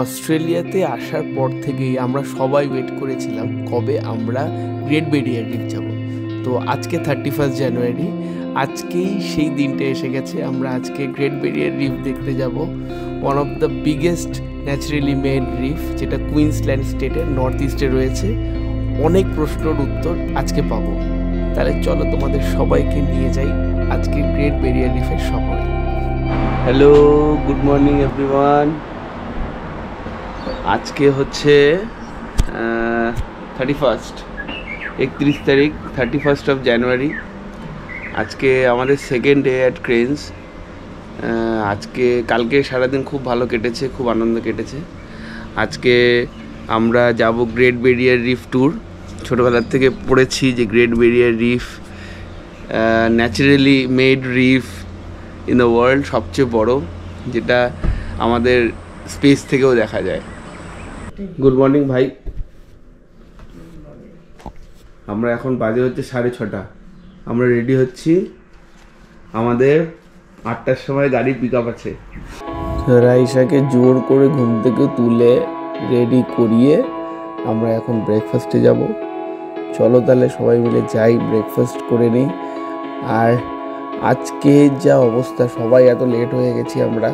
অস্ট্রেলিয়াতে আসার পর থেকেই আমরা সবাই ওয়েট করেছিলাম কবে আমরা গ্রেট ব্যারিয়ার রিফ যাব। তো আজকে 31 জানুয়ারি, আজকেই সেই দিনটা এসে গেছে। আমরা আজকে গ্রেট ব্যারিয়ার রিফ দেখতে যাব, one of the biggest naturally made reef, যেটা কুইন্সল্যান্ড স্টেটের নর্থ ইস্টে রয়েছে। অনেক প্রশ্নের উত্তর আজকে পাবো। তাহলে চলো তোমাদের সবাইকে নিয়ে যাই আজকে গ্রেট ব্যারিয়ার রিফের সফরে। Hello, good morning everyone. আজকে হচ্ছে 31 তারিখ, 31 অফ জানুয়ারি। আজকে আমাদের সেকেন্ড ডে অ্যাট ক্রেনস। কালকে সারাদিন খুব ভালো কেটেছে, খুব আনন্দ কেটেছে। আজকে আমরা যাব গ্রেট ব্যারিয়ার রিফ ট্যুর। ছোটোবেলার থেকে পড়েছি যে great barrier reef naturally made reef in the world, সবচেয়ে বড়, যেটা আমাদের স্পেস থেকেও দেখা যায়। গুড মর্নিং ভাই। আমরা এখন বাজে হচ্ছে 6:30। আমরা রেডি হচ্ছি, আমাদের 8টার সময় গাড়ি পিক আপ আছে। রাইসাকে জোর করে ঘুম থেকে তুলে রেডি করিয়ে আমরা এখন ব্রেকফাস্টে যাব। চলো তাহলে সবাই মিলে যাই, ব্রেকফাস্ট করে নিই। আর আজকে যা অবস্থা, সবাই এত লেট হয়ে গেছি, আমরা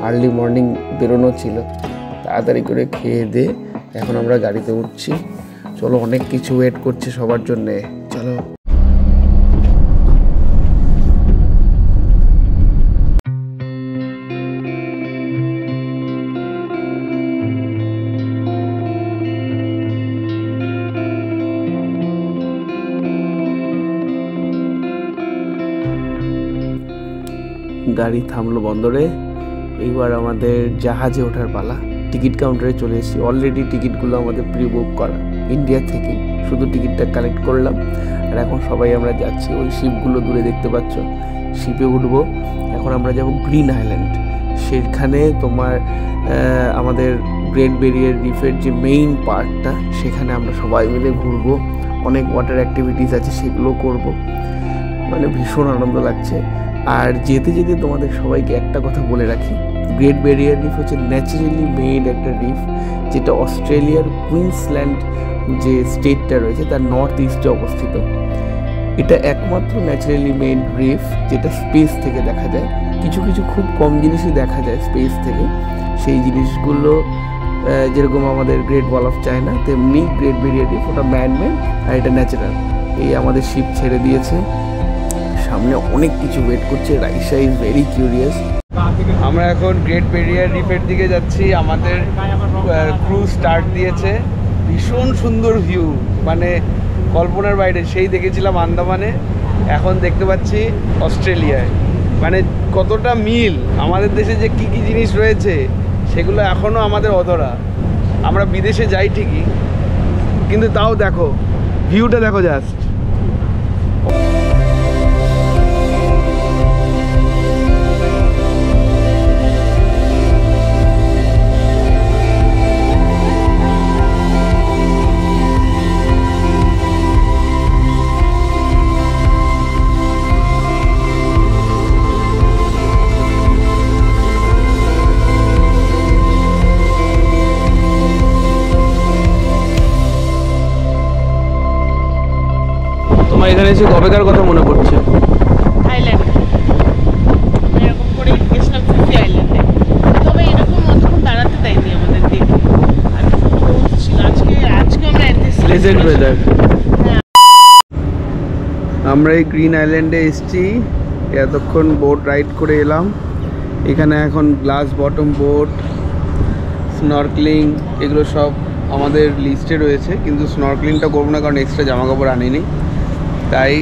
আর্লি মর্নিং বেরোনো ছিল। তাড়াতাড়ি করে খেয়ে দিয়ে এখন আমরা গাড়িতে উঠছি। চলো, অনেক কিছু ওয়েট করছে সবার জন্যে, চলো। গাড়ি থামলো বন্দরে। এইবার আমাদের জাহাজে ওঠার পালা। টিকিট কাউন্টারে চলে এসেছি। অলরেডি টিকিটগুলো আমাদের প্রি বুক করা ইন্ডিয়া থেকে, শুধু টিকিটটা কালেক্ট করলাম। আর এখন সবাই আমরা যাচ্ছি, ওই শিপগুলো দূরে দেখতে পাচ্ছ, শিপে উঠবো। এখন আমরা যাব গ্রিন আইল্যান্ড। সেখানে তোমার আমাদের গ্রেট ব্যারিয়ার রিফের যে মেইন পার্টটা, সেখানে আমরা সবাই মিলে ঘুরবো। অনেক ওয়াটার অ্যাক্টিভিটিস আছে, সেগুলো করব। মানে ভীষণ আনন্দ লাগছে। আর যেতে যেতে তোমাদের সবাইকে একটা কথা বলে রাখি, গ্রেট ব্যারিয়ার রিফ হচ্ছে ন্যাচারালি মেড একটা রিফ, যেটা অস্ট্রেলিয়ার কুইন্সল্যান্ড যে স্টেটটা রয়েছে তার নর্থ ইস্টে অবস্থিত। এটা একমাত্র ন্যাচারালি মেড রিফ যেটা স্পেস থেকে দেখা যায়। কিছু কিছু খুব কম জিনিসই দেখা যায় স্পেস থেকে। সেই জিনিসগুলো যেরকম আমাদের গ্রেট ওয়াল অফ চায়না, তেমনি গ্রেট ব্যারিয়ার রিফ ওটা ম্যানমেড আর এটা ন্যাচারাল। এই আমাদের শিপ ছেড়ে দিয়েছে, সামনে অনেক কিছু ওয়েট করছে। Raisa is very curious. আমরা এখন গ্রেট ব্যারিয়ার রিফের দিকে যাচ্ছি। আমাদের ক্রুজ স্টার্ট দিয়েছে। ভীষণ সুন্দর ভিউ, মানে কল্পনার বাইরে। সেই দেখেছিলাম আন্দামানে, এখন দেখতে পাচ্ছি অস্ট্রেলিয়ায়। মানে কতটা মিল, আমাদের দেশে যে কী কী জিনিস রয়েছে সেগুলো এখনও আমাদের অধরা। আমরা বিদেশে যাই ঠিকই, কিন্তু তাও দেখো ভিউটা, দেখো জাস্ট। তোমার এখানে এসে কবেকার কথা মনে পড়ছে? আইল্যান্ডে এরকম করে গেছিলাম, ফিফি আইল্যান্ডে। তবে এরকম অতক্ষণ দাঁড়াতে দেয়নি আমাদের দেখে। আর আজকে আমরা প্লেজেন্ট ওয়েদার। আমরা এই গ্রিন আইল্যান্ডে এসেছি, এতক্ষণ বোট রাইড করে এলাম। এখানে এখন গ্লাস বটম বোট, স্নর্কলিং, এগুলো সব আমাদের লিস্টে রয়েছে, কিন্তু স্নর্কলিংটা করবো না, কারণ এক্সট্রা জামা কাপড় আনিনি। তাই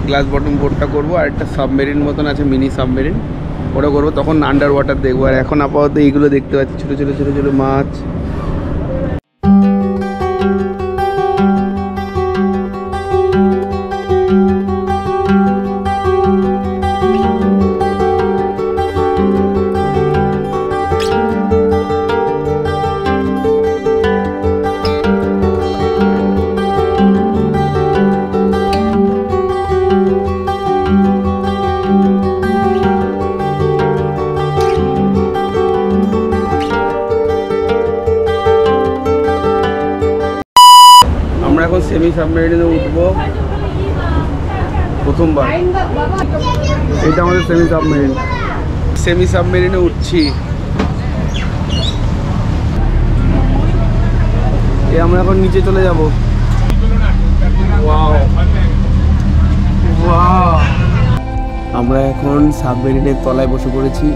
গ্লাস বটম বোটটা করবো। আর একটা সাবমেরিন মতন আছে, মিনি সাবমেরিন, ওটা করবো। তখন আন্ডার ওয়াটার দেখবো। আর এখন আপাতত এইগুলো দেখতে পাচ্ছি, ছোটো ছোটো ছোটো ছোটো মাছ। সেমি সাবমেরিনে উঠবো প্রথমবার। এটা আমাদের সেমি সাবমেরিনে উঠছি। আমরা এখন নিচে চলে যাব। আমরা এখন সাবমেরিনের তলায় বসে পড়েছি।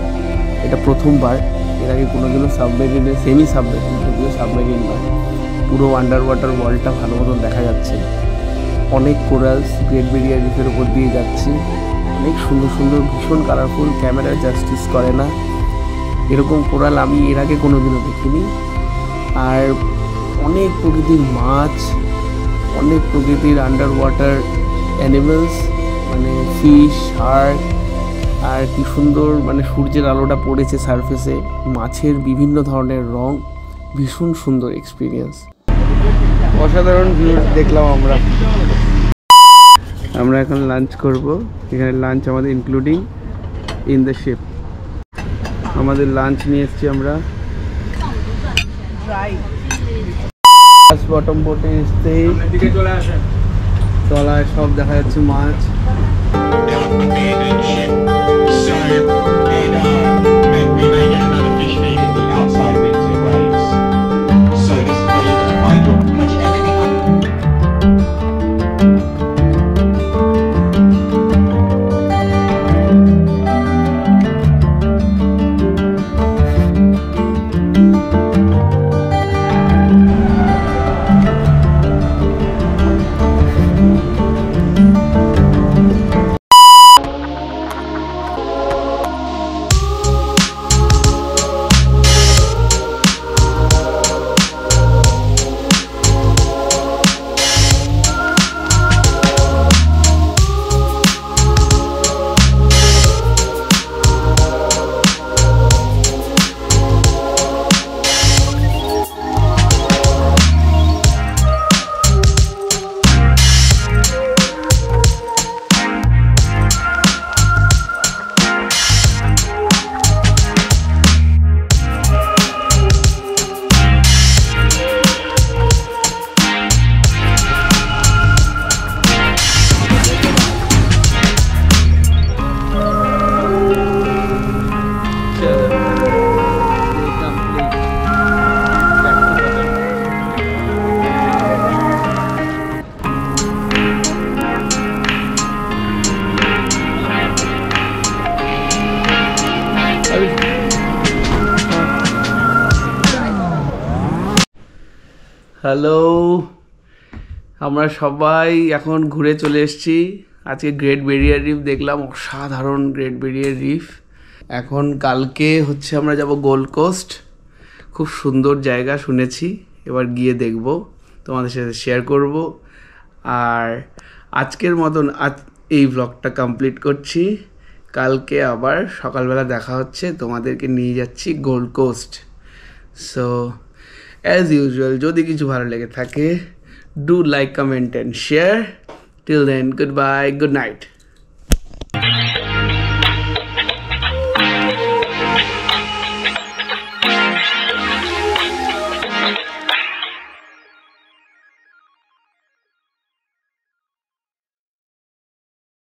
এটা প্রথমবার, এর আগে কোনোদিনও সাবমেরিনে, সেমি সাবমেরিন, যদিও সাবমেরিন নয়, পুরো আন্ডার ওয়াটার ওয়ার্ল্ডটা ভালো মতন দেখা যাচ্ছে। অনেক কোরালস গ্রেট ব্যারিয়ার রিফের উপর দিয়ে যাচ্ছি, অনেক সুন্দর সুন্দর, ভীষণ কালারফুল, ক্যামেরা জাস্টিস করে না এরকম কোরাল আমি এর আগে কোনোদিনও দেখিনি। আর অনেক প্রকৃতির মাছ, অনেক প্রকৃতির আন্ডার ওয়াটার অ্যানিমেলস, মানে ফিশ, শার্ক, আর কি সুন্দর মানে সূর্যের আলোটা পড়েছে সারফেসে, মাছের বিভিন্ন ধরনের রং, ভীষণ সুন্দর এক্সপিরিয়েন্স। অসাধারণ ভিউ দেখলাম আমরা এখন লাঞ্চ করব। এখানে লাঞ্চ আমাদের ইনক্লুডিং ইন দ্য শিপ। আমাদের লাঞ্চ নিয়ে এসেছি আমরা। বটম বোটে এসতেই তলায় সব দেখা যাচ্ছে মাছ। হ্যালো, আমরা সবাই এখন ঘুরে চলে এসেছি। আজকে গ্রেট ব্যারিয়ার রিফ দেখলাম, অসাধারণ গ্রেট ব্যারিয়ার রিফ। এখন কালকে হচ্ছে আমরা যাব গোল্ড কোস্ট, খুব সুন্দর জায়গা শুনেছি, এবার গিয়ে দেখব, তোমাদের সাথে শেয়ার করব। আর আজকের মতন এই ব্লগটা কমপ্লিট করছি। কালকে আবার সকালবেলা দেখা হচ্ছে, তোমাদেরকে নিয়ে যাচ্ছি Gold Coast. So as usual, যদি কিছু ভালো লেগে থাকে, do like, comment and share. Till then, good bye, good night.